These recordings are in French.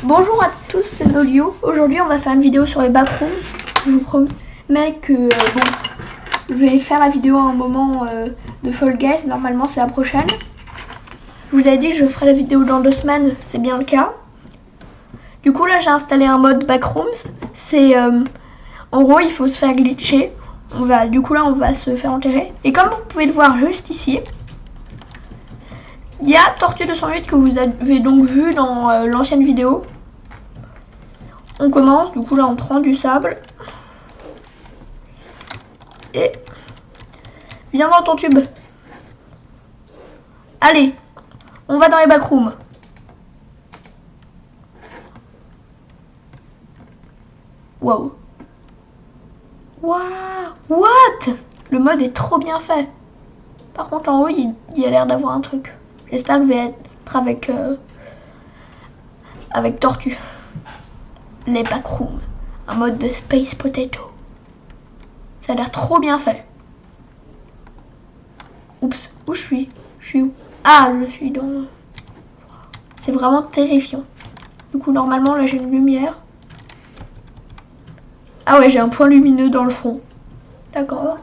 Bonjour à tous, c'est Nolio. Aujourd'hui on va faire une vidéo sur les backrooms. Je vous promets que je vais faire la vidéo à un moment de Fall Guys. Normalement c'est la prochaine. Je vous avais dit que je ferai la vidéo dans 2 semaines, c'est bien le cas. Du coup là j'ai installé un mode backrooms. C'est en gros il faut se faire glitcher. Du coup là on va se faire enterrer. Et comme vous pouvez le voir juste ici, il y a Tortue 208 que vous avez donc vu dans l'ancienne vidéo. On commence, du coup là on prend du sable. Et viens dans ton tube. Allez, on va dans les backrooms. Wow. Waouh. What? Le mode est trop bien fait. Par contre en haut il y a l'air d'avoir un truc. J'espère que je vais être avec Tortue. Les backrooms. Un mode de Space Potato. Ça a l'air trop bien fait. Oups, où je suis? Je suis où? Ah, je suis dans... C'est vraiment terrifiant. Du coup, normalement, là, j'ai une lumière. Ah ouais, j'ai un point lumineux dans le front. D'accord.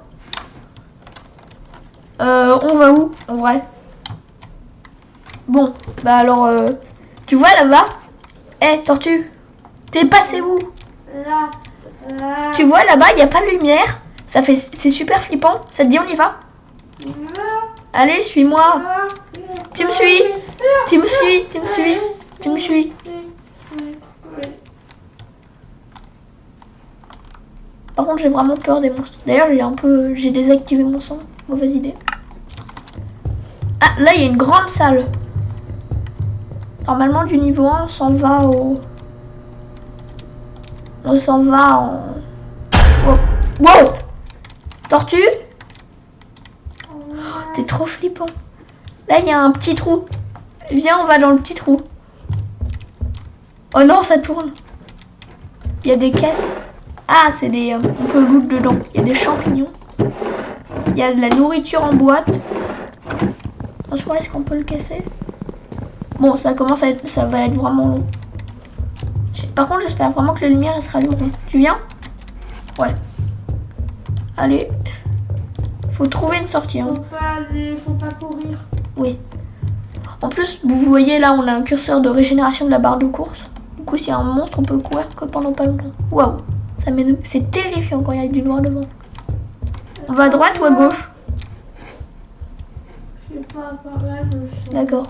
On va où, en vrai? Bon, bah alors, tu vois là-bas? Eh, Tortue, t'es passé où? Là. Tu vois là-bas, il n'y a pas de lumière. C'est super flippant. Ça te dit, on y va? Allez, suis-moi. Tu me suis? Tu me suis? Tu me suis? Tu me suis? Par contre, j'ai vraiment peur des monstres. D'ailleurs, j'ai désactivé mon son. Mauvaise idée. Ah, là, il y a une grande salle. Normalement, du niveau 1, on s'en va au... On s'en va en... Wow! Tortue? C'est trop flippant. Là, il y a un petit trou. Viens, on va dans le petit trou. Oh non, ça tourne. Il y a des caisses. Ah, c'est des... on peut loot dedans. Il y a des champignons. Il y a de la nourriture en boîte. En soi, est-ce qu'on peut le casser? Bon, ça va être vraiment long. Par contre, j'espère vraiment que la lumière elle se rallumeront. Tu viens? Ouais. Allez. Faut trouver une sortie. Hein. Faut pas courir. Oui. En plus, vous voyez là, on a un curseur de régénération de la barre de course. Du coup, s'il y a un monstre, on peut courir que pendant pas longtemps. Waouh. C'est terrifiant quand il y a du noir devant. On va à droite ou à gauche? Je sais pas, par là, je sens. D'accord.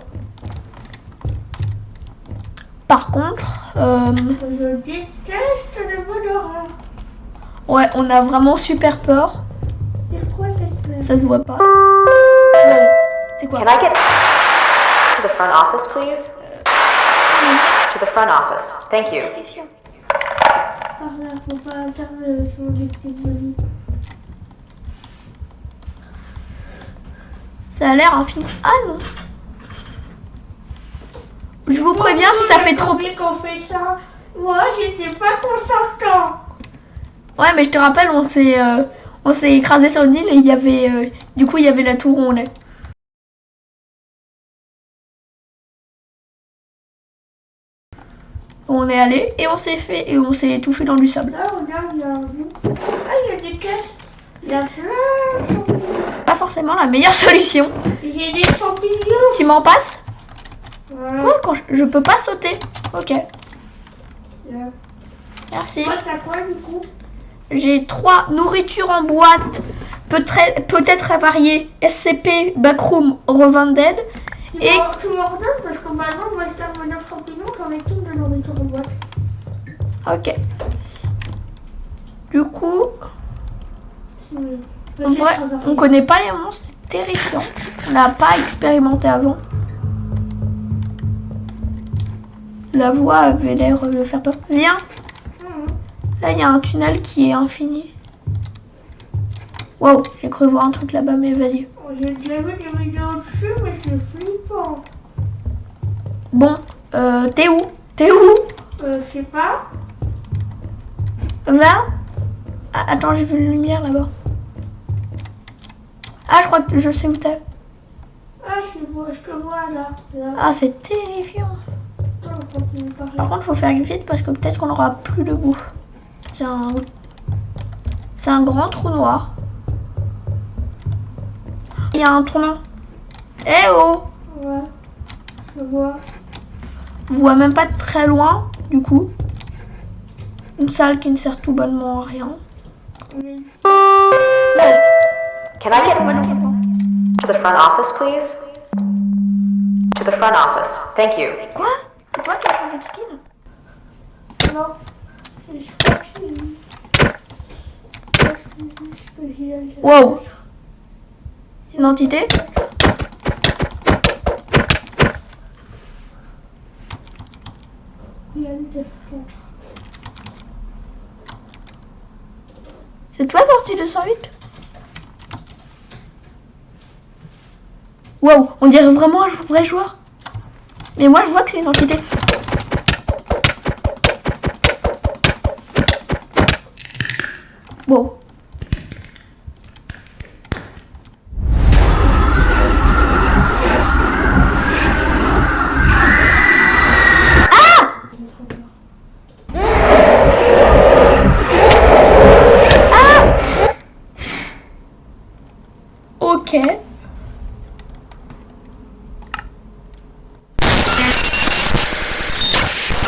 Par contre, Je déteste le mode d'horreur. ouais, on a vraiment super peur. C'est quoi cette... Ça se voit pas. C'est quoi? Can I get to the front office, please? To the front office. Thank you. Terrifiant. Par là, faut pas faire le son des petites zombies. Ça a l'air infini. Ah non. Je vous préviens si ça fait trop... qu'on fait ça. Moi, j'étais pas consentant. Ouais, mais je te rappelle, on s'est écrasé sur une île et il y avait... du coup, il y avait la tour où on est. On est allé et on s'est étouffé dans du sable. Là, regarde, il y a un bout. Ah, il y a des caisses. Il y a plein de champignons. Pas forcément la meilleure solution. J'ai des champignons. Tu m'en passes? Voilà. Oh, quand je peux pas sauter. Ok. Tiens. Merci. Toi, t'as quoi du coup? J'ai 3 nourritures en boîte. Peut-être avariées. SCP, Backroom, Revended. Et... Tu m'ordonnes parce que maintenant, moi, je termine 9 champignons, j'en ai tout de nourriture en boîte. Ok. Du coup, Oui. en vrai, on connaît pas les monstres, c'est terrifiant. On n'a pas expérimenté avant. La voix avait l'air de faire peur. Viens. Là, il y a un tunnel qui est infini. Wow, j'ai cru voir un truc là-bas, mais vas-y. J'ai déjà vu des vidéos dessus, mais c'est flippant. Bon, t'es où? T'es où? Je sais pas. Va. Ah, attends, j'ai vu une lumière là-bas. Ah, je crois que je sais où t'es. Ah, je te vois là. Ah, c'est terrifiant. Oh. on continue par là. Par contre, faut faire vite parce que peut-être qu'on aura plus de bouffe. C'est un grand trou noir. Il y a un tournant. Eh oh! Ouais, je vois. On voit même pas très loin, du coup. Une salle qui ne sert tout bonnement à rien. Oui. Can I On va dans get ce coin. to the front office, please? To the front office. Thank you. Quoi? C'est toi qui as changé de skin? Non, je crois que j'ai... Wow! C'est une entité? Il y a une tête. C'est toi, Tortue 208? Wow, on dirait vraiment un vrai joueur. Mais moi, je vois que c'est une entité. Wow. Ok.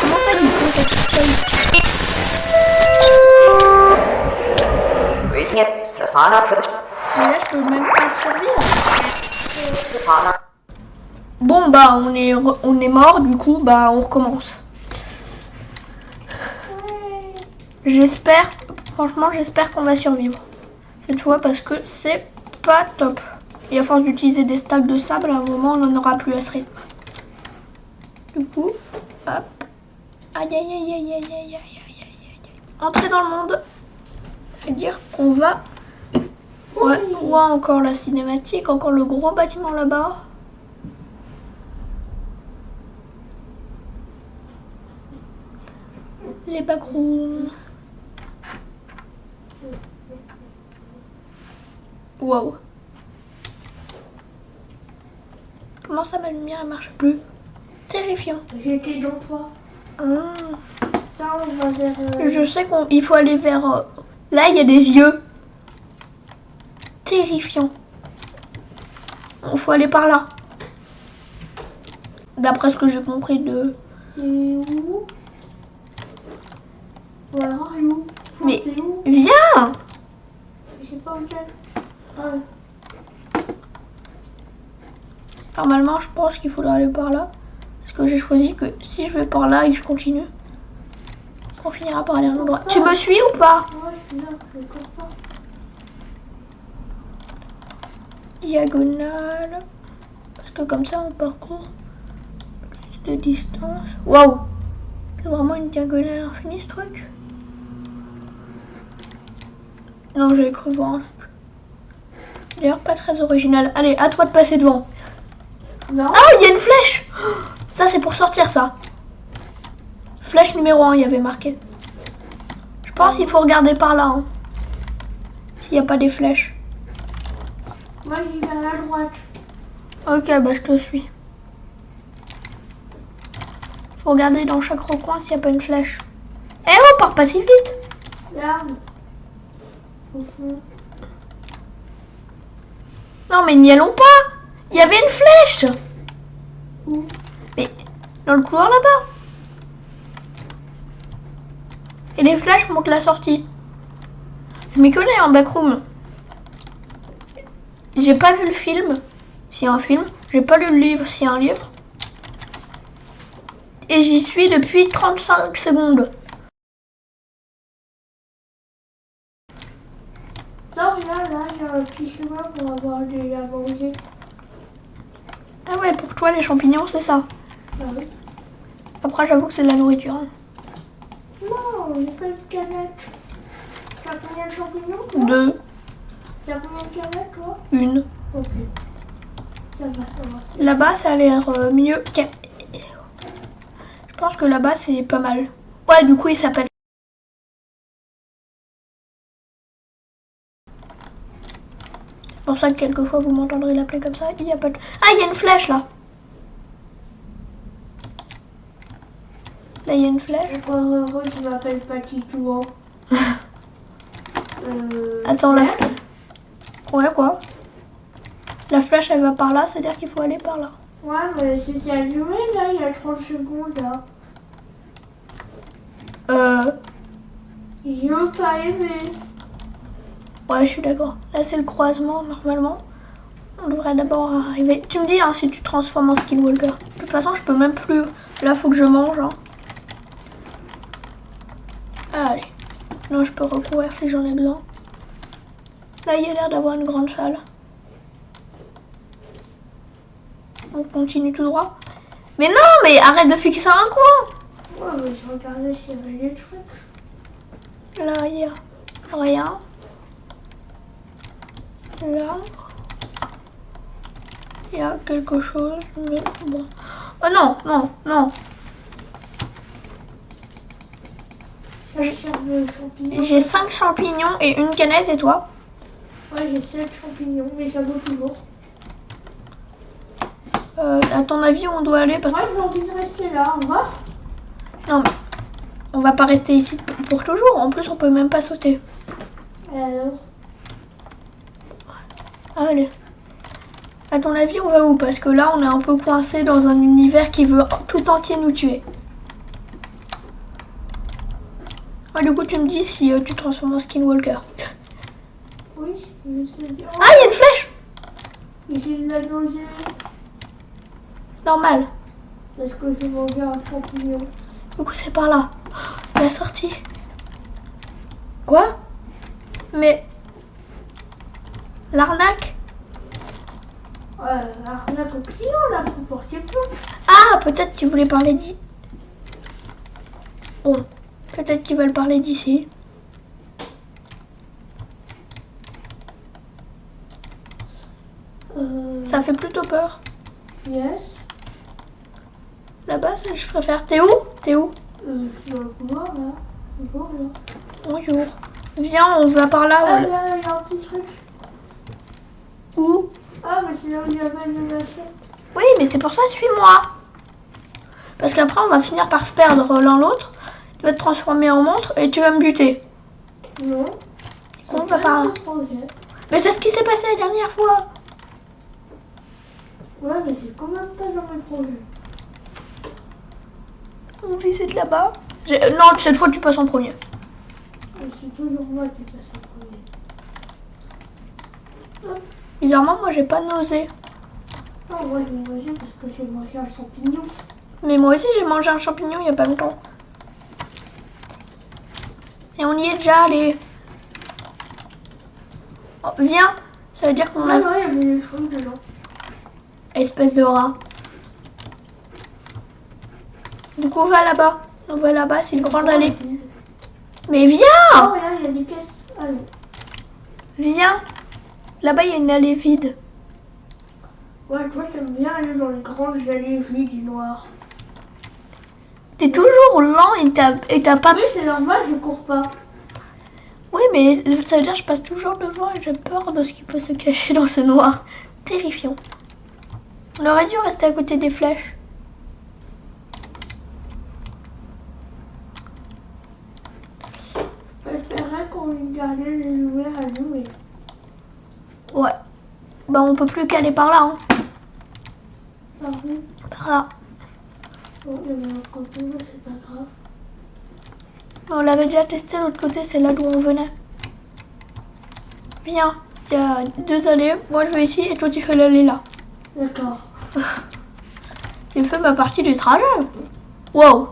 Comment ça, il faut cette personne? We can get Savannah for the Mais là, je peux même pas survivre. Savannah. Bon, bah, on est mort, du coup, bah, on recommence. J'espère, franchement, j'espère qu'on va survivre. Cette fois, parce que c'est pas top. Et à force d'utiliser des stacks de sable, à un moment, on n'en aura plus à ce rythme. Du coup, hop. Aïe, aïe, aïe, aïe, aïe, aïe, aïe, aïe, aïe, aïe. Entrer dans le monde. C'est-à-dire qu'on va... Ouais, on voit encore la cinématique, encore le gros bâtiment là-bas. Les backrooms. Wow. Comment ça, ma lumière, elle marche plus? Terrifiant. J'étais dans toi. Ah. Ça, on va vers... Je sais qu'il faut aller vers... Là, il y a des yeux. Terrifiant. Il faut aller par là. D'après ce que j'ai compris de... C'est où? Ouais, où? Mais- C'est où? Viens! Je sais pas où c'est. Ah, Normalement, je pense qu'il faudra aller par là. Parce que j'ai choisi que si je vais par là et que je continue, on finira par aller à l'endroit. Tu me suis ou pas? moi, je suis là, je cours pas. Diagonale. Parce que comme ça, on parcourt plus de distance. Waouh! C'est vraiment une diagonale infinie, ce truc? Non, j'avais cru voir un truc. D'ailleurs, pas très original. Allez, à toi de passer devant. Non. Ah, il y a une flèche! Ça, c'est pour sortir, ça. Flèche numéro 1, il y avait marqué. Je pense qu'il faut regarder par là. Hein. S'il n'y a pas des flèches. Moi, j'y vais à la droite. Ok, bah je te suis. Faut regarder dans chaque recoin s'il n'y a pas une flèche. Eh oh, part pas si vite! Regarde. Au fond. Non, mais n'y allons pas! Il y avait une flèche! Où? Mais dans le couloir là-bas. Et les flèches montrent la sortie. Je m'y connais en backroom. J'ai pas vu le film, s'il y a un film. J'ai pas lu le livre, s'il y a un livre. Et j'y suis depuis 35 secondes. Ça, regarde, là, il y a un petit chemin pour avoir des à manger. Ah ouais, pour toi les champignons c'est ça. Ah oui. Après j'avoue que c'est de la nourriture. Hein. Non, j'ai pas une canette. T'as combien de champignons, toi? 2, T'as combien de canettes, toi? 1. Ok. Ça va. Là-bas ça a l'air mieux. Je pense que là-bas c'est pas mal. Ouais, du coup il s'appelle. C'est pour ça que quelquefois vous m'entendrez l'appeler comme ça. Il y a pas de... Ah, il y a une flèche là. Là, il y a une flèche. Encore heureux, je m'appelle pas Titouan. Attends, la flèche. Ouais, quoi? La flèche, elle va par là, c'est-à-dire qu'il faut aller par là. Ouais, mais c'est ça joué là, il y a 30 secondes là. J'ai pas aimé. Ouais, je suis d'accord. Là, c'est le croisement, normalement. On devrait d'abord arriver. Tu me dis hein, si tu transformes en Skinwalker. De toute façon, je peux même plus. Là, faut que je mange. Hein. Allez. Non, je peux recourir si j'en ai besoin. Là, il y a l'air d'avoir une grande salle. On continue tout droit. Mais non, mais arrête de fixer un coin. Ouais, mais je regardais s'il y avait des trucs. Là, il y a rien. Là, il y a quelque chose, mais bon. Oh non, non, non. J'ai 5 champignons et une canette, et toi? Ouais, j'ai 7 champignons, mais ça vaut toujours. À ton avis, on doit aller parce que... Moi, j'ai envie de rester là, au revoir. Non, mais on va pas rester ici pour toujours. En plus, on peut même pas sauter. Alors, Allez. À ton avis, on va où? Parce que là, on est un peu coincé dans un univers qui veut tout entier nous tuer. Ah, du coup, tu me dis si tu te transformes en Skinwalker. oui, je te dis. Ah, il y a une flèche! J'ai de la nausée Normal. parce que j'ai mangé un champignon. Du coup, c'est par là. Oh, la sortie. Quoi? Mais... L'arnaque? Arnaque au client là, faut porter plainte. Ah, peut-être tu voulais parler d'ici. Bon, peut-être qu'ils veulent parler d'ici. Ça fait plutôt peur. Yes. Là-bas, ça, je préfère. T'es où? T'es où? Je suis dans le couloir là. Bonjour là. Bonjour. Viens, on va par là. Ah, voilà. là, il y a un petit truc. Où? Ah, mais c'est là où il y avait une machin. Oui, mais c'est pour ça, suis-moi. Parce qu'après, on va finir par se perdre l'un l'autre. Tu vas te transformer en monstre et tu vas me buter. Non. On va par là. Mais c'est ce qui s'est passé la dernière fois. Ouais, mais c'est quand même pas dans mes projets. On visite là-bas. Non, cette fois, tu passes en premier. C'est toujours moi qui passe en premier. Bizarrement, moi, j'ai pas nausé. Non, moi j'ai mangé parce que j'ai mangé un champignon. Mais moi aussi, j'ai mangé un champignon il y a pas longtemps. Et on y est déjà allé. Oh, viens. Ça veut dire qu'on Ah a... non, il y avait des trucs dedans. Espèce de rat. Du coup, on va là-bas. On va là-bas, c'est une grande allée. Mais viens! Oh, regarde, il y a des caisses. Ah non. Viens. Là-bas, il y a une allée vide. Ouais, toi, t'aimes bien aller dans les grandes allées vides du noir. T'es toujours lent et t'as pas... Oui, c'est normal, je cours pas. Oui, mais ça veut dire que je passe toujours devant et j'ai peur de ce qui peut se cacher dans ce noir. Terrifiant. On aurait dû rester à côté des flèches. Je préférerais qu'on gardait les lumières allumées. Ouais. Bah, on peut plus qu'aller par là. Hein. Pardon. Par là. Bon, il y en a un côté, mais c'est pas grave. On l'avait déjà testé, l'autre côté, c'est là d'où on venait. Viens. Il y a 2 allées. Moi, je vais ici et toi, tu fais l'allée là. D'accord. J'ai fait ma partie du trajet. Wow.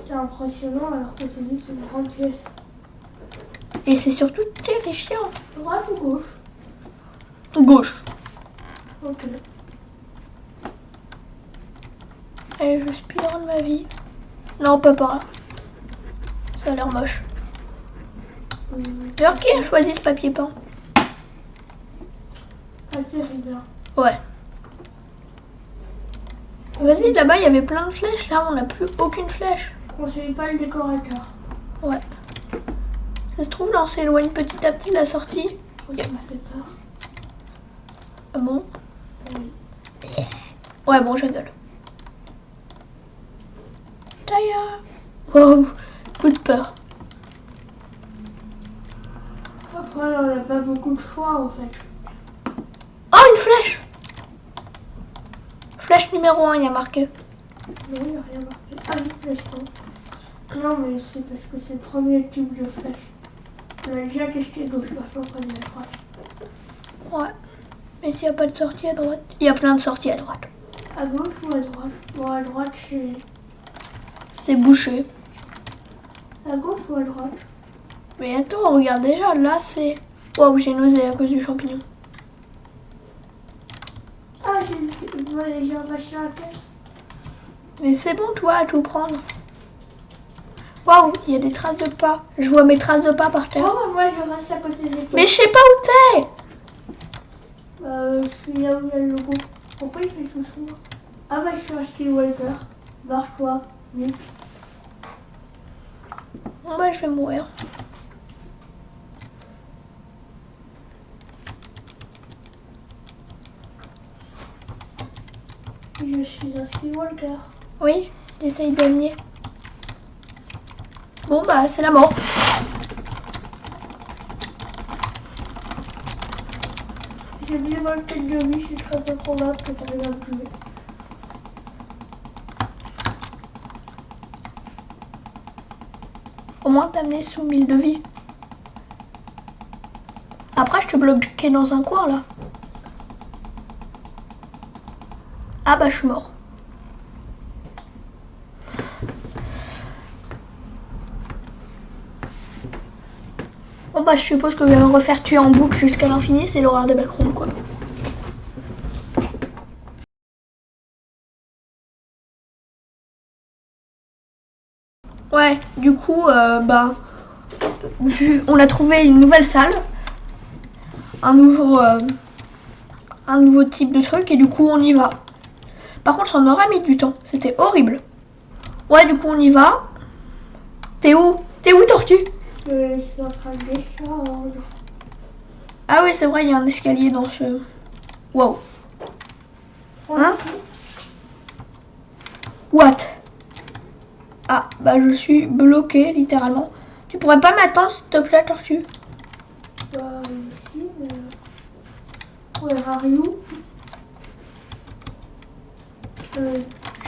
C'est impressionnant alors que c'est juste une grande pièce. Et c'est surtout terrifiant. Droite ou gauche? Gauche. Ok. Allez, je speedrun ma vie. Non, pas par là. Ça a l'air moche. D'ailleurs, qui a choisi ce papier peint? Ah, c'est bien. Ouais. Vas-y, là-bas, il y avait plein de flèches. Là, on n'a plus aucune flèche. Je conseille pas le décorateur. Ouais. Ça se trouve, là, on s'éloigne petit à petit de la sortie. Oui, ça m'a fait peur. Ah bon? Oui. Ouais, bon, je rigole. fire. Wow, coup de peur. Après, on n'a pas beaucoup de choix en fait. Oh, une flèche. Flèche numéro 1, il y a marqué. Non, il n'y a rien marqué. Ah oui, flèche non. Non, mais c'est parce que c'est le premier type de flèche. On a déjà testé gauche, maintenant on connaît la droite. Ouais. Mais s'il n'y a pas de sortie à droite, il y a plein de sorties à droite. À gauche ou à droite? Bon, à droite c'est... C'est bouché. À gauche ou à droite? Mais attends, regarde déjà, là c'est... Waouh, j'ai nausé à cause du champignon. Ah, j'ai embâché la caisse. Mais c'est bon, toi, à tout prendre. Waouh, il y a des traces de pas. Je vois mes traces de pas par terre. Oh, moi je reste à côté des caisses. Mais je sais pas où t'es. Je suis là où il y a le logo. Pourquoi il fait tout sourd? Ah bah je suis un Skywalker. Barre-toi, vite. Bon bah je vais mourir. Je suis un Skywalker. Oui, j'essaye de venir. Bon bah c'est la mort. J'ai bien mal tête de vie, c'est très peu probable que t'arrives à me tuer. Au moins t'amener sous 1000 de vie. Après je te bloquais dans un coin là. Ah bah je suis mort. Bon bah je suppose que je vais me refaire tuer en boucle jusqu'à l'infini, c'est l'horreur des backrooms quoi. Ouais, du coup, on a trouvé une nouvelle salle, un nouveau type de truc et du coup on y va. Par contre, ça en aura mis du temps, c'était horrible. Ouais, du coup on y va. T'es où? T'es où, Tortue? Je suis en train de descendre. Ah oui, c'est vrai, il y a un escalier dans ce... Wow. Hein? What? Ah, bah je suis bloquée, littéralement. Tu pourrais pas m'attendre, s'il te plaît, Tortue? Bah, ici, mais... Where are you?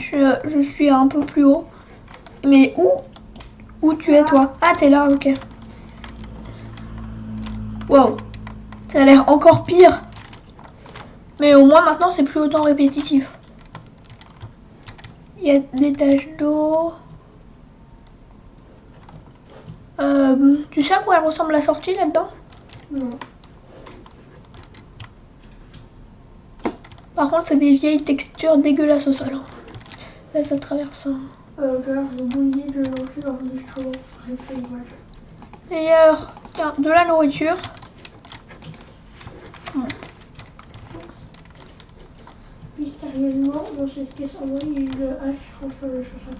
Je suis un peu plus haut. Mais où tu es, toi? Ah, t'es là, ok. Wow. Ça a l'air encore pire. Mais au moins, maintenant, c'est plus autant répétitif. Il y a des taches d'eau. Tu sais à quoi elle ressemble la sortie là-dedans? Non. Par contre, c'est des vieilles textures dégueulasses au sol. Là, ça traverse un... Regarde, j'ai oublié de lancer l'enregistrement. J'ai fait mal. D'ailleurs, tiens, de la nourriture. Puis sérieusement, dans cette caisse en vrai, il y a eu le H contre le chasseur.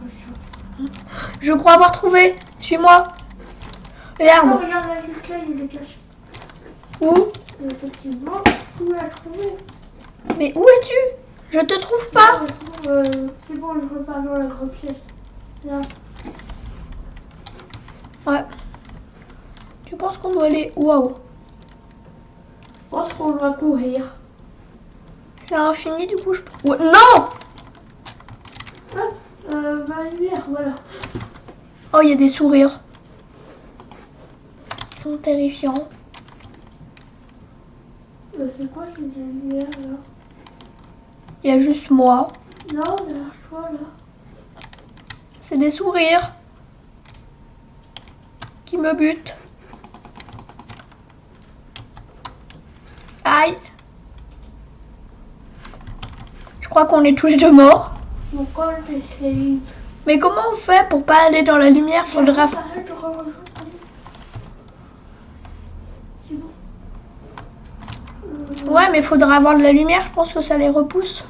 Je crois avoir trouvé. Suis-moi. Oh, Regarde. regarde là, juste là, il y a des caches. Où? Effectivement, tu l'as trouvé. Mais où es-tu? Je te trouve pas. C'est bon, je repars dans la grande pièce. Là. Ouais. Tu penses qu'on doit aller... Waouh. Je pense qu'on doit courir. C'est infini du coup je... Ouais, non. Ma lumière, voilà. Oh, il y a des sourires. Ils sont terrifiants. C'est quoi ces lumières là? Il y a juste moi. Non, derrière toi là. C'est des sourires. Qui me butent. Aïe. Je crois qu'on est tous les deux morts. Mon col d'escalier. Mais comment on fait pour pas aller dans la lumière? Faudra... Arrête de rejoindre. C'est bon. Ouais, mais faudra avoir de la lumière. Je pense que ça les repousse.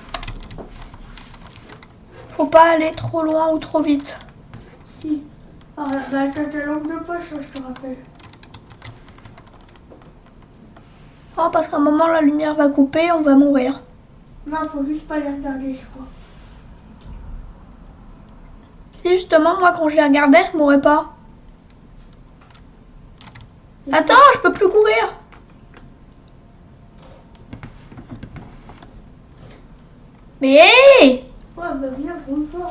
Faut pas aller trop loin ou trop vite. Si. Ah, bah t'as ta lampe de poche, hein, je te rappelle. Oh, parce qu'à un moment, la lumière va couper, on va mourir. Non, faut juste pas les regarder, je crois. Si justement, moi quand je les regardais, je mourrais pas. Attends, je peux plus courir. Mais hé! Ouais, bah bien pour une fois.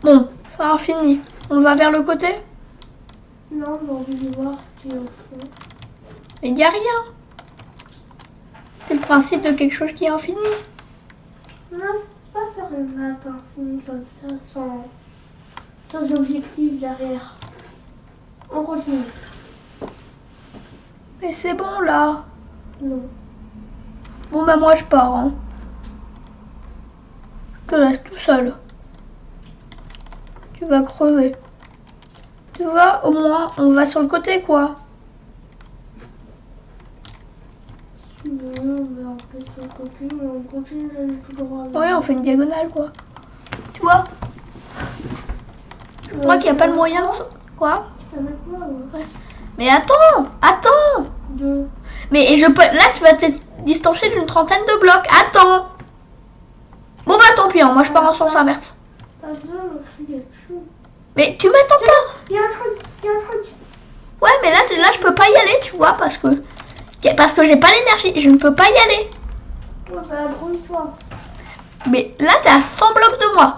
Bon, ça a fini. On va vers le côté? Non, j'ai envie de voir ce qu'il y a au fond. Mais il n'y a rien. C'est le principe de quelque chose qui est infini. Non, je peux pas faire une map infinie comme ça sans objectif derrière. On continue. Mais c'est bon là. Non. Bon bah moi je pars. Hein. Je te laisse tout seul. Tu vas crever. Tu vois, au moins on va sur le côté quoi. Non, mais on fait sur le côté, mais on continue d'aller tout droit. Ouais, on fait une diagonale quoi. Tu vois? Je crois qu'il n'y a pas le moyen de... Quoi? Ça met quoi, ouais. Mais attends! Attends! Deux. Mais je peux... Là tu vas te distancer d'une trentaine de blocs. Attends! Bon bah tant pis, hein. Moi je pars en sens inverse. T'as besoin de crier dessus. Mais tu m'attends pas! Il y a un truc, il y a un truc. Ouais mais là je peux pas y aller tu vois parce que j'ai pas l'énergie, je ne peux pas y aller. Ouais, bah abrouille-toi. Mais là t'es à 100 blocs de moi.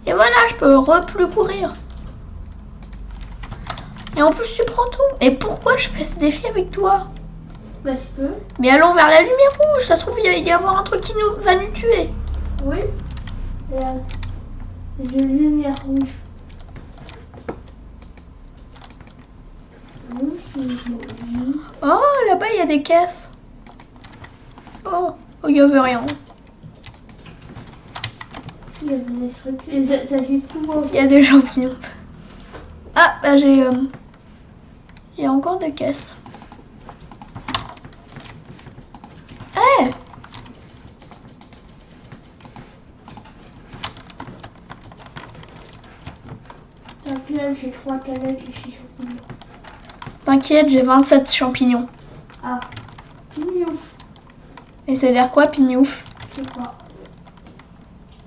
Et voilà, je peux plus courir. Et en plus tu prends tout. Et pourquoi je fais ce défi avec toi? Parce que... Mais allons vers la lumière rouge, ça se trouve il va y avoir un truc qui va nous tuer. Oui. Regarde. J'ai une lumière rouge. Oui, c'est joli. Oh, là-bas il y a des caisses. Oh, il y avait rien. Il y avait des trucs. Et ça fait souvent. Il y a des champignons. Ah, bah j'ai... Il y a encore des caisses. Eh! T'inquiète, j'ai 3 canettes et 6 champignons. T'inquiète, j'ai 27 champignons. Ah. Mignon. Et ça veut dire quoi, pignouf? Je sais pas.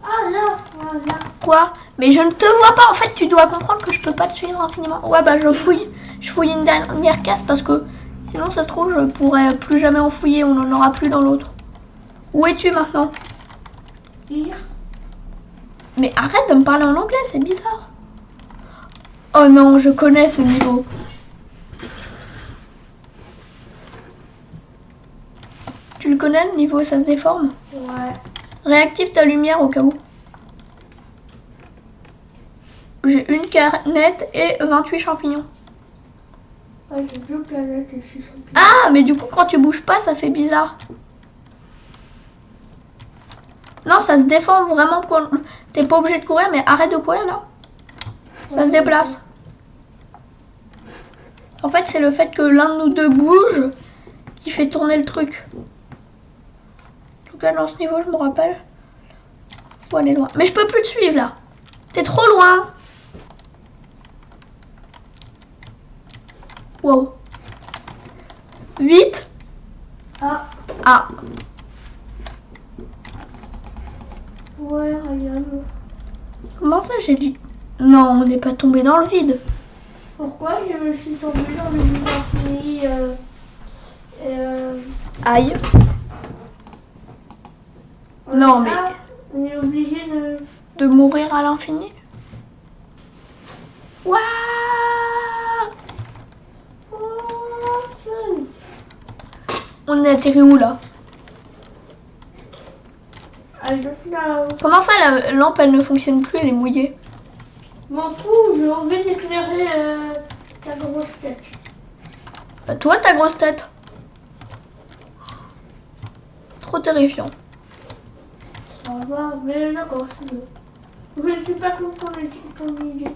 Ah là, voilà. Quoi? Mais je ne te vois pas, en fait, tu dois comprendre que je peux pas te suivre infiniment. Ouais, bah je fouille. Je fouille une dernière caisse parce que sinon, ça se trouve, je pourrais plus jamais en fouiller, on n'en aura plus dans l'autre. Où es-tu maintenant? Pire. Mais arrête de me parler en anglais, c'est bizarre. Oh non, je connais ce niveau. Tu le connais, le niveau, ça se déforme? Ouais. Réactive ta lumière au cas où. J'ai une canette et 28 champignons. Ouais, j'ai 2 canettes et 6 champignons. Ah, mais du coup, quand tu bouges pas, ça fait bizarre. Non, ça se déforme vraiment. T'es pas obligé de courir, mais arrête de courir là. Ça se déplace. En fait, c'est le fait que l'un de nous deux bouge qui fait tourner le truc. En tout cas, dans ce niveau, je me rappelle. Faut aller loin. Mais je peux plus te suivre là. T'es trop loin. Wow. 8. Ah. Ah. Ouais, regarde. Comment ça, j'ai dit... Non, on n'est pas tombé dans le vide. Pourquoi je me suis tombée dans le vide infini Aïe. Non, mais... On est obligé De mourir à l'infini. Waouh. Oh, On est atterri où là? I don't know. Comment ça, la lampe, elle ne fonctionne plus, elle est mouillée? M'en fous, j'ai envie d'éclairer ta grosse tête. Bah, toi, ta grosse tête. Trop terrifiant. Ça va, mais d'accord, c'est bon. Je ne suis pas contre ton idée.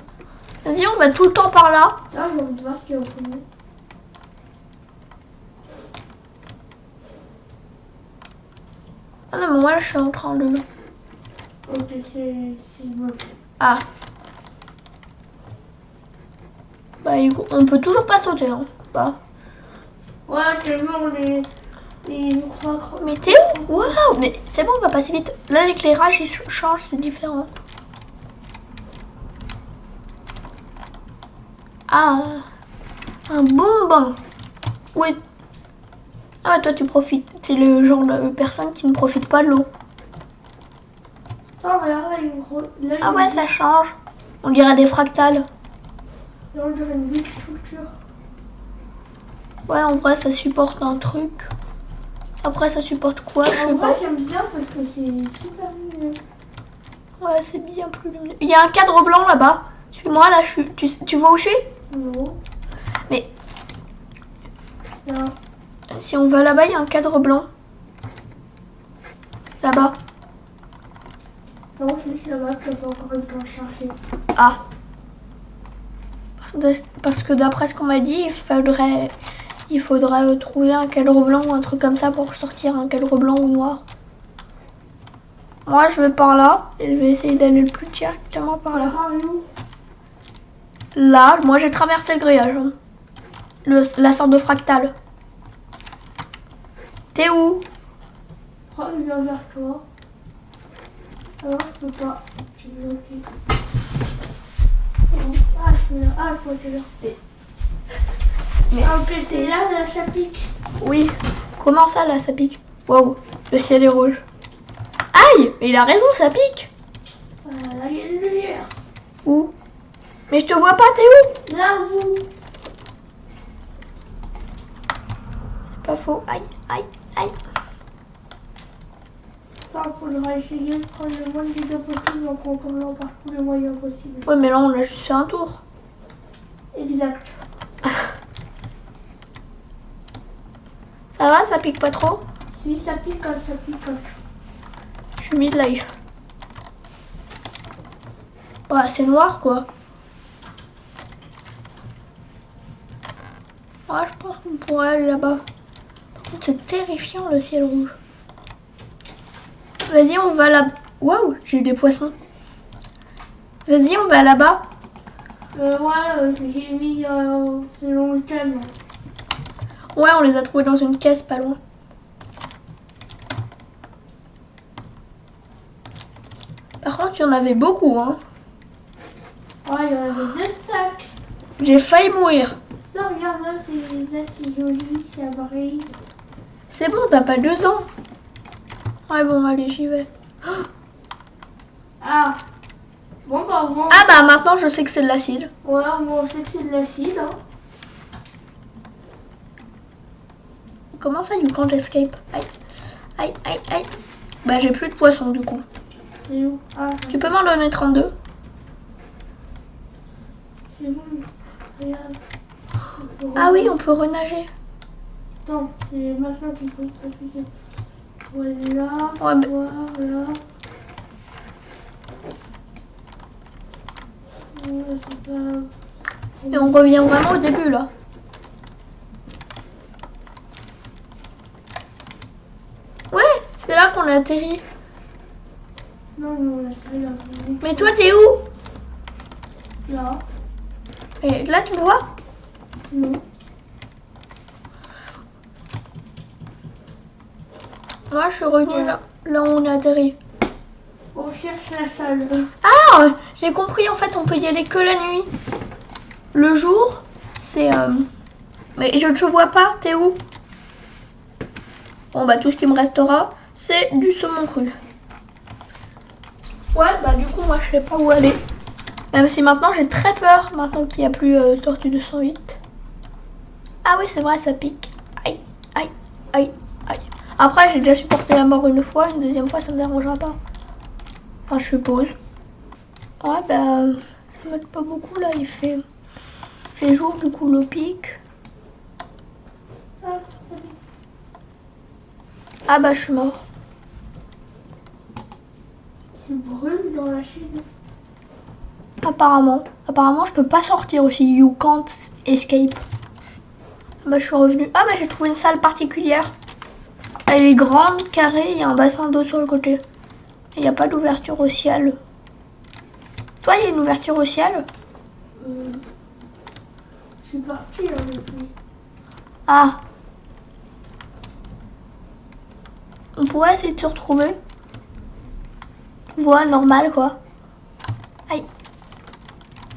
Vas-y, on va tout le temps par là. Là, j'ai envie de voir ce qu'il y a au fond. Ah non, mais moi, je suis en train de... Ok, c'est bon. Ah. Bah, on peut toujours pas sauter, hein. Bah. Ouais, tellement les mais c'est bon, on va passer vite. Là, l'éclairage, il change, c'est différent. Ah, un bonbon. Oui. Ah, toi, tu profites. C'est le genre de personne qui ne profite pas de l'eau. Attends, regarde, là, Ah ouais, ça change. On dirait des fractales. Là, on dirait une belle structure. Ouais, en vrai, ça supporte un truc. Après, ça supporte quoi? Je sais En pas. vrai, j'aime bien parce que c'est super lumineux. Ouais, c'est bien plus lumineux. Il y a un cadre blanc là-bas. Suis-moi, là, tu vois où je suis? Non. Mais Là. si on va là-bas, il y a un cadre blanc. Là-bas. Non, juste là-bas, tu vas pas encore le temps de charger. Ah. Parce que d'après ce qu'on m'a dit, il faudrait trouver un cadre blanc ou un truc comme ça pour sortir un cadre blanc ou noir. Moi, je vais par là et je vais essayer d'aller le plus directement par là. Ah, nous. Là, moi, j'ai traversé le grillage. Hein. La sorte de fractale. T'es où? Oh, il vient vers toi. Alors, je peux pas. J'ai bloqué. Ah, je suis là. Ah, je vois que là. Mais Ah, ok, c'est là, ça pique. oui. Comment ça, là, ça pique? Waouh, le ciel est rouge. Aïe, mais il a raison, ça pique. Là, il y a une lumière. Où? Mais je te vois pas, t'es où? Là, vous. C'est pas faux. Aïe, aïe, aïe. Attends, il faudra essayer de prendre le moins de dégâts possible en contournant par tous les moyens possibles. Ouais, mais là, on a juste fait un tour. Exact. Ça va, ça pique pas trop? Si ça picote, ça picote. Je suis mid-life. Ouais, c'est noir, quoi. Ouais, je pense qu'on pourrait aller là-bas. Par contre, c'est terrifiant, le ciel rouge. Vas-y, on va là. Waouh, j'ai eu des poissons. Vas-y, on va là-bas. Ouais, j'ai mis selon le thème. Ouais, on les a trouvés dans une caisse pas loin. Par contre, il y en avait beaucoup, hein. Ouais, il y en avait 2 sacs. J'ai failli mourir. Non, regarde, là, c'est joli, c'est pareil. C'est bon, t'as pas 2 ans. Ouais, bon, allez, j'y vais. Ah. Bon, bah, au moins. Ah bah, maintenant, je sais que c'est de l'acide. Ouais, au moins, on sait que c'est de l'acide. Hein. Comment ça, you can't escape? Aïe, aïe, aïe, aïe. Bah, j'ai plus de poissons, du coup. C'est où? Ah, Tu peux m'en donner 32? c'est bon. Regarde. Ah oui, on peut renager. Attends, c'est maintenant qu'il faut parce que c'est. Voilà, Ouais, mais- voilà. Ouais, c'est pas. Et on revient vraiment au début, là. Ouais, c'est là qu'on a atterri. Non, non, là, c'est là. Mais toi, t'es où? Là. Et là, tu me vois? Non. Moi, je suis revenue là où on a atterri. On cherche la salle. Ah, j'ai compris, en fait, on peut y aller que la nuit. Le jour, c'est... Mais je ne te vois pas, t'es où? Bon, bah, tout ce qui me restera, c'est du saumon cru. Ouais, bah, du coup, moi, je sais pas où aller. Même si maintenant, j'ai très peur, maintenant qu'il n'y a plus Tortue 208. Ah oui, c'est vrai, ça pique. Aïe, aïe, aïe, aïe. Après, j'ai déjà supporté la mort une fois, une deuxième fois, ça me dérangera pas. Enfin, je suppose. Ouais, bah, ça m'aide pas beaucoup, là, il fait jour, du coup, l'eau pique. Ah, ça pique. Ah bah, je suis mort. Tu brûles dans la Chine. Apparemment, je peux pas sortir aussi. You can't escape. Bah, je suis revenue. Ah bah, j'ai trouvé une salle particulière. Elle est grande, carrée, il y a un bassin d'eau sur le côté. Il n'y a pas d'ouverture au ciel. Toi, il y a une ouverture au ciel? Je suis partie là depuis. Ah. On pourrait essayer de se retrouver. Voie normale quoi. Aïe.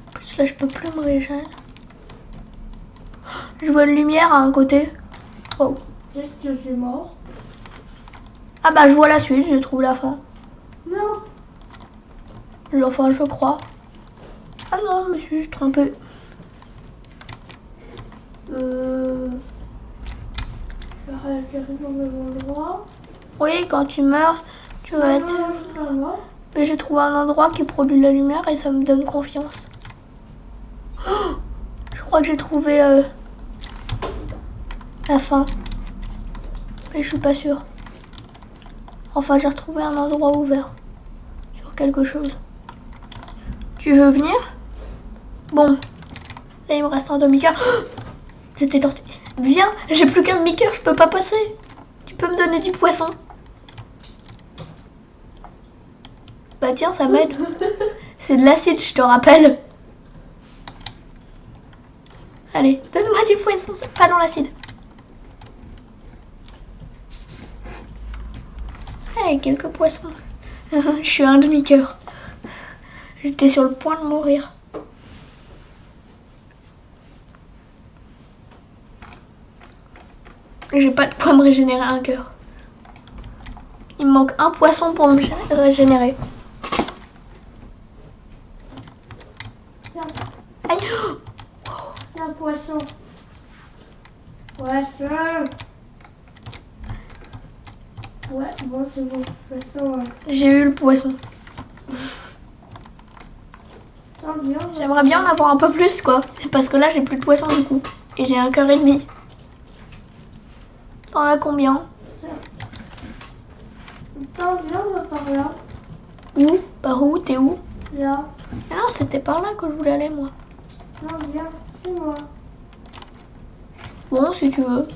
En plus là je peux plus me régénérer. Je vois une lumière à un côté. Oh. Peut-être que c'est mort. Ah bah je vois la suite, je trouve la fin. Non. Enfin je crois. Ah non, je me suis juste trompée. Je vais atterrir dans le même endroit. Oui, quand tu meurs, tu vas être... Mais j'ai trouvé un endroit qui produit la lumière et ça me donne confiance. Oh, je crois que j'ai trouvé la fin. Mais je suis pas sûre. Enfin, j'ai retrouvé un endroit ouvert. Sur quelque chose. Tu veux venir? Bon. Là, il me reste un demi-cœur. Oh, c'était tordu. Viens, j'ai plus qu'un demi-cœur, je peux pas passer. Tu peux me donner du poisson? Bah tiens, ça m'aide. C'est de l'acide, je te rappelle. Allez, donne-moi du poisson, c'est pas dans l'acide. Hey, quelques poissons. Je suis un demi-cœur. J'étais sur le point de mourir. J'ai pas de quoi me régénérer un cœur. Il me manque un poisson pour me régénérer. Tiens, Aïe. un poisson. Poisson. Ouais, bon, c'est bon. De toute façon, J'ai eu le poisson. tant bien. J'aimerais bien en avoir un peu plus quoi. Parce que là j'ai plus de poisson du coup. Et j'ai un cœur et demi. T'en as combien? Tant bien, on va par là. Où? Par où? T'es où? Là. Ah non, c'était par là que je voulais aller moi. Non, viens, c'est moi. Bon, si tu veux.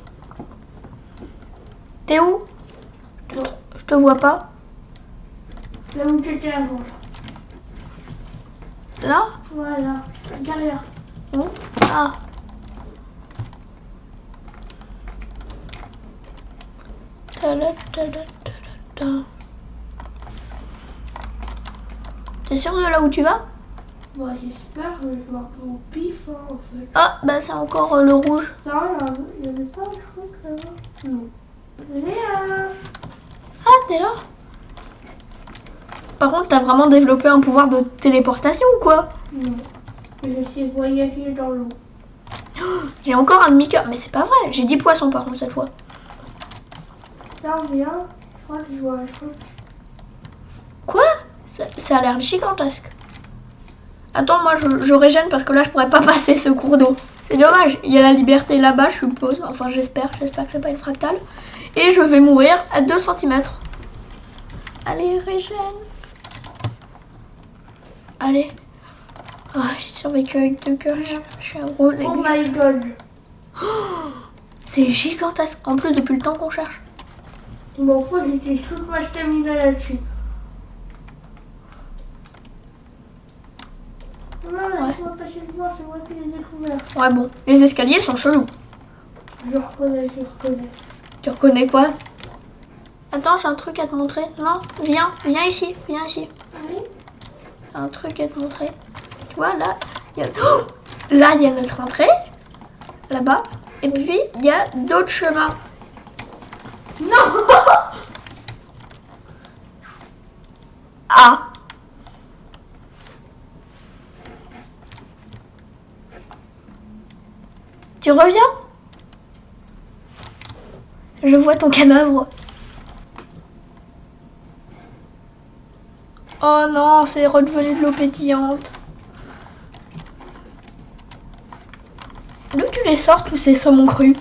T'es où? Bon, Je te vois pas. là où tu étais avant. Là? Voilà, derrière. Où? Ah. T'es sûr de là où tu vas? Bon, j'espère que je vois pas au pif, hein, en fait. Ah, bah c'est encore le rouge. Attends, il y avait pas un truc là-bas? Non. Léa! Ah, t'es là? Par contre, t'as vraiment développé un pouvoir de téléportation ou quoi? Non. Je sais voyager dans l'eau. J'ai encore un demi-cœur, mais c'est pas vrai. J'ai 10 poissons par contre cette fois. Attends, viens. Je crois que je vois un truc. Quoi? Ça a l'air gigantesque. Attends, moi je régène parce que là je pourrais pas passer ce cours d'eau. C'est dommage. Il y a la liberté là-bas, je suppose. Enfin, j'espère que c'est pas une fractale. Et je vais mourir à 2 cm. Allez, régène. Allez. Ah, j'ai survécu avec 2 cœurs. Je suis un gros Oh my god! C'est gigantesque. En plus, depuis le temps qu'on cherche. Bon, fois, j'utilise toute ma stamina là-dessus. Non, laisse-moi passer devant, c'est moi qui les ai couverts. Ouais, bon. Les escaliers sont chelous. Je reconnais, je reconnais. Tu reconnais quoi? Attends, j'ai un truc à te montrer. Non, viens ici, viens ici. Oui? J'ai un truc à te montrer. Tu vois, là, il y a... Oh, là, il y a notre entrée. Là-bas. Et puis, il y a d'autres chemins. Non! Ah! Tu reviens? Je vois ton cadavre. Oh non, c'est redevenu de l'eau pétillante. D'où tu les sors tous ces saumons crus?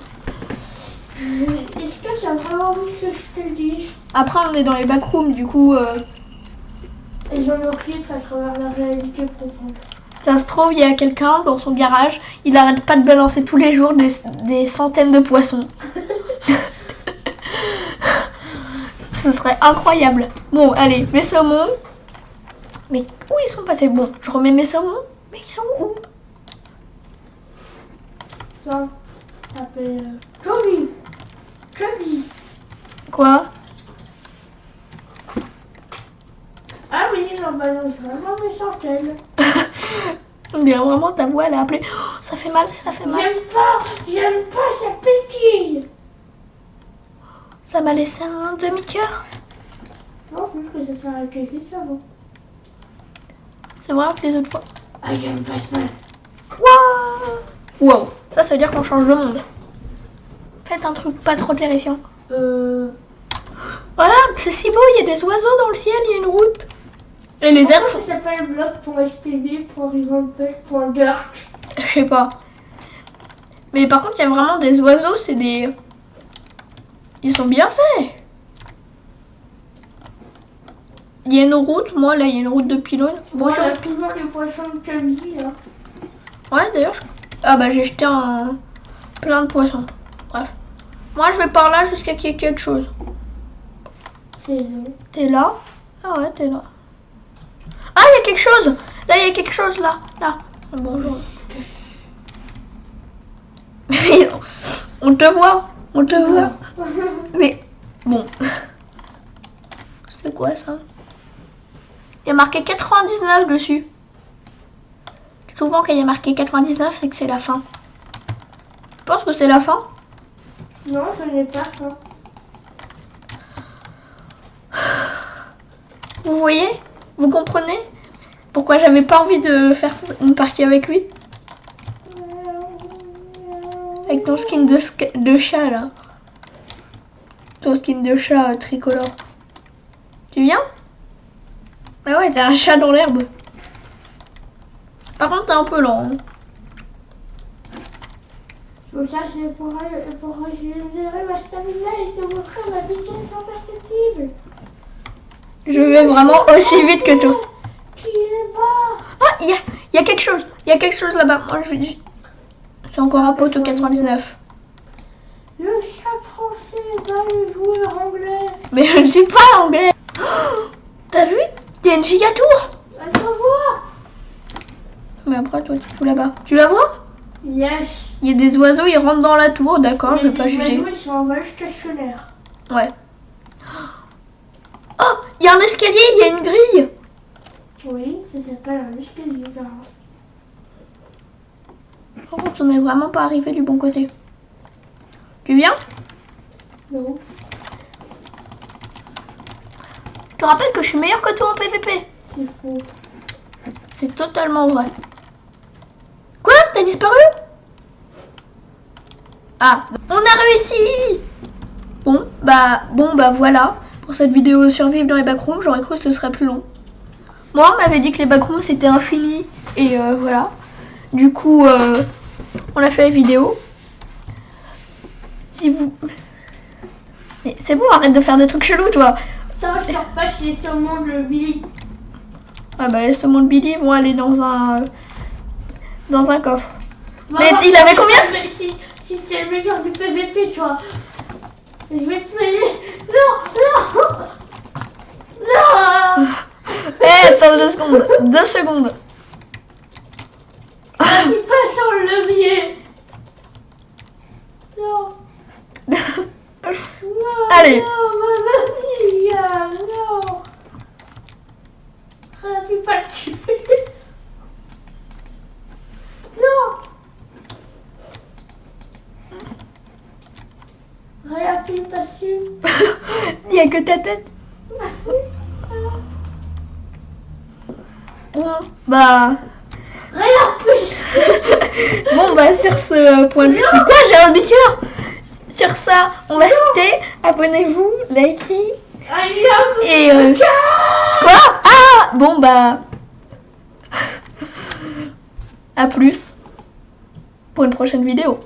Est-ce que ça a vraiment envie que je te le dise? Après, on est dans les backrooms, du coup, Et je me clique à travers la réalité profonde. ça se trouve, il y a quelqu'un dans son garage, il arrête pas de balancer tous les jours des centaines de poissons. Ce serait incroyable. Bon, allez, mes saumons. Mais où ils sont passés? Bon, je remets mes saumons. Mais ils sont où? Ça s'appelle Chubby. Chubby. Quoi? bah non, c'est vraiment méchant, elle. On dirait vraiment ta voix, elle a appelé. Oh, ça fait mal, ça fait mal. J'aime pas, ça pétille. Ça m'a laissé un demi-cœur. Non, je pense que ça sert à quelque chose, non. C'est vrai que les autres fois. Ah, j'aime pas ça. Waouh! Wow. Ça veut dire qu'on change le monde. Faites un truc pas trop terrifiant. Voilà, c'est si beau, il y a des oiseaux dans le ciel, il y a une route. Et les herbes. Comment ça s'appelle blog.spb.revolver.dirt? Je sais pas. Mais par contre, il y a vraiment des oiseaux, c'est des. Ils sont bien faits. Il y a une route, moi là, il y a une route de pylône. Bon, Bonjour. il y a toujours les poissons de Camille, là. Ouais, d'ailleurs, ah bah j'ai jeté plein de poissons. Bref. Moi, je vais par là jusqu'à qu'il y ait quelque chose. C'est bon. T'es là? Ah ouais, t'es là. Ah, il y a quelque chose. Là, il y a quelque chose, là. Là. Bonjour. Mais non. On te voit. On te voit. Mais, bon. C'est quoi, ça? Il y a marqué 99 dessus. Souvent, quand il y a marqué 99, c'est que c'est la fin. Tu penses que c'est la fin? Non, je n'ai pas faim. Vous voyez? Vous comprenez? Pourquoi j'avais pas envie de faire une partie avec lui? Avec ton skin de chat, là. Ton skin de chat tricolore. Tu viens? Ah ouais, t'es un chat dans l'herbe. Par contre, t'es un peu lent. Hein. Pour ça, je pourrais générer ma stamina et se montrer ma vitesse imperceptible. Je vais vraiment aussi vite que toi. Qui est bas? Ah, il y a quelque chose. Il y a quelque chose là-bas. Moi, je dis. C'est encore un poteau 99. Le chat français bat le joueur anglais. Mais je ne suis pas anglais. Oh, t'as vu? Il y a une gigatour. Attends, voir. Mais après, toi, tu es tout là-bas. Tu la vois? Yes. Il y a des oiseaux, ils rentrent dans la tour. D'accord, je vais pas juger. Les oiseaux, ils sont en vol stationnaire. Ouais. Oh, il y a un escalier, il y a une grille. Oui, ça s'appelle un escalier, Garance. Par contre, on n'est vraiment pas arrivé du bon côté. Tu viens? Non. Je te rappelle que je suis meilleur que toi en PVP. C'est faux. C'est totalement vrai. Quoi? T'as disparu? Ah, on a réussi! Bon bah voilà. Pour cette vidéo survivre dans les backrooms, j'aurais cru que ce serait plus long. Moi, on m'avait dit que les backrooms c'était infini. Et voilà. Du coup, on a fait la vidéo. Si vous... Mais c'est bon, arrête de faire des trucs chelous, toi. Attends, je sors pas chez les saumons de Billy. Ah bah les saumons de Billy vont aller dans un coffre. Va Mais voir il avait combien? Si c'est le meilleur du PVP, tu vois. Je vais te mêler. Non. Non. Eh, attends 2 secondes. 2 secondes. Il passe sur le levier. Non. Non. Allez. Non, ma mamie, non. Tu pas le tuer. Non. Réhabilitation. Il n'y a que ta tête. Bon, bah... Bon, bah sur ce point de vue... Quoi, j'ai un cœur. Sur ça, on va se quitter. Abonnez-vous, likez. Et... Quoi? Ah! Bon, bah... À plus. Pour une prochaine vidéo.